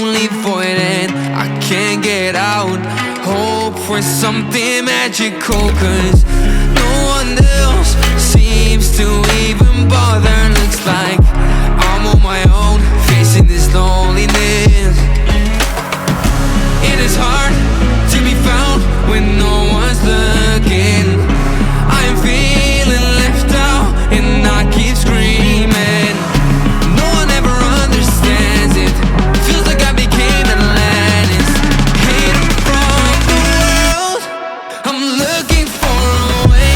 lonely void and I can't get out. Hope for something magical, 'cause no one else seems to even bother. Looks like I'm on my own, facing this loneliness. It is hard to be found when no one's looking. I am feeling left out and I keep screaming. No one ever understands it. Feels like I became Atlantis, hidden from the world. I'm looking for a way.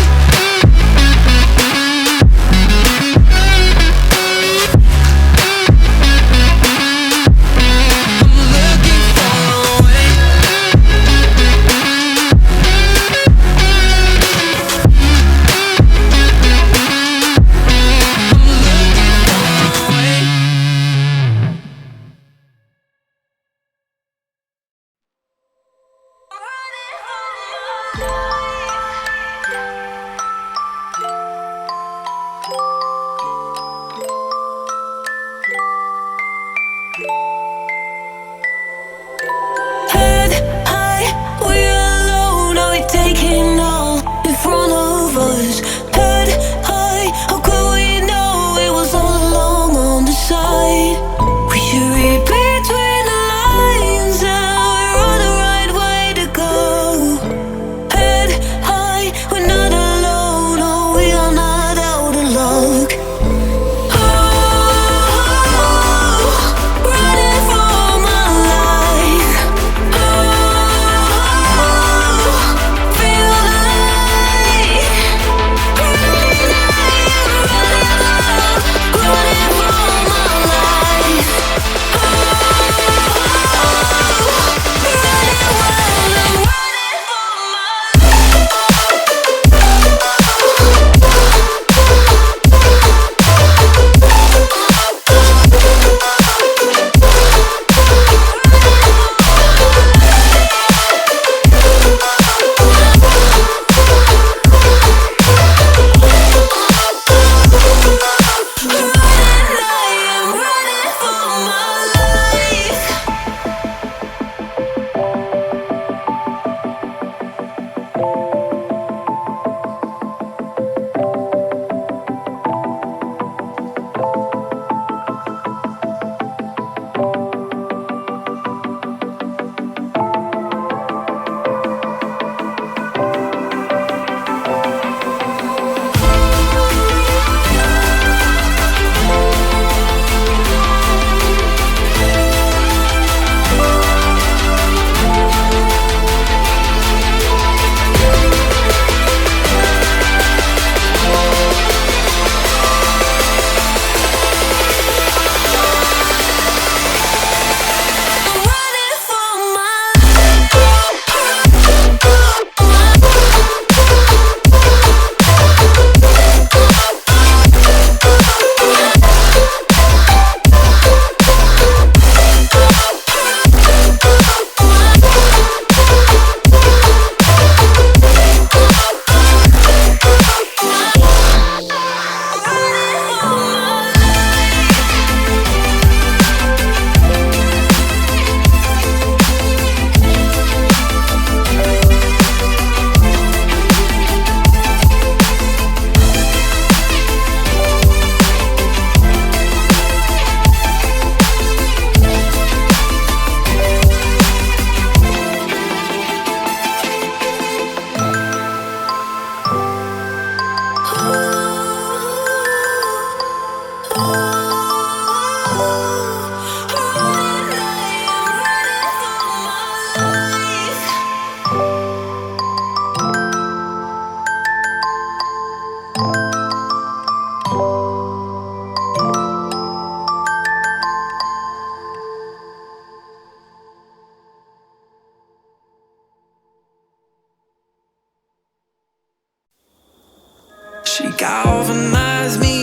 She galvanized me,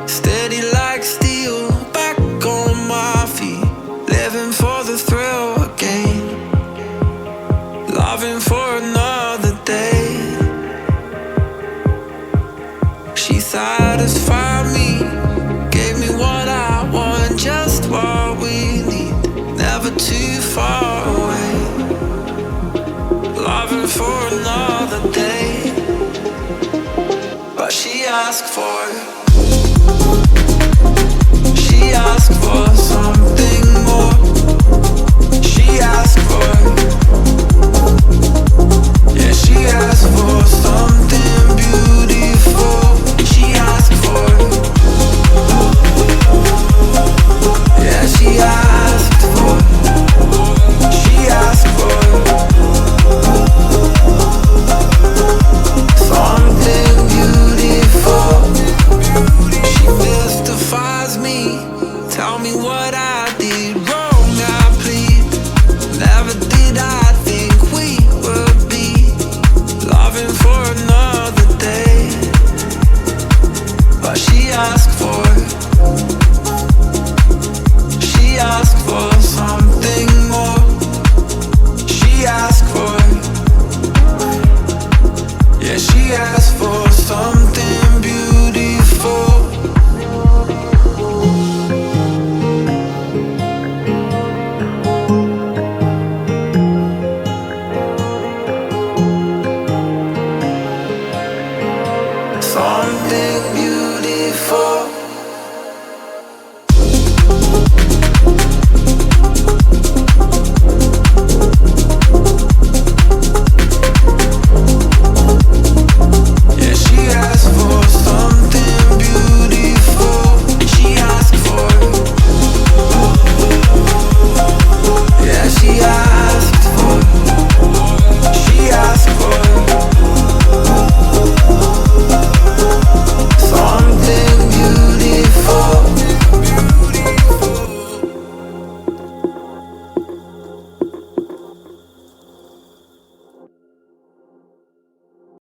steady like steel, back on my feet, living for the thrill again, loving for another day. She satisfied me, gave me what I want, just what we need, never too far away, loving for another day. But she asked for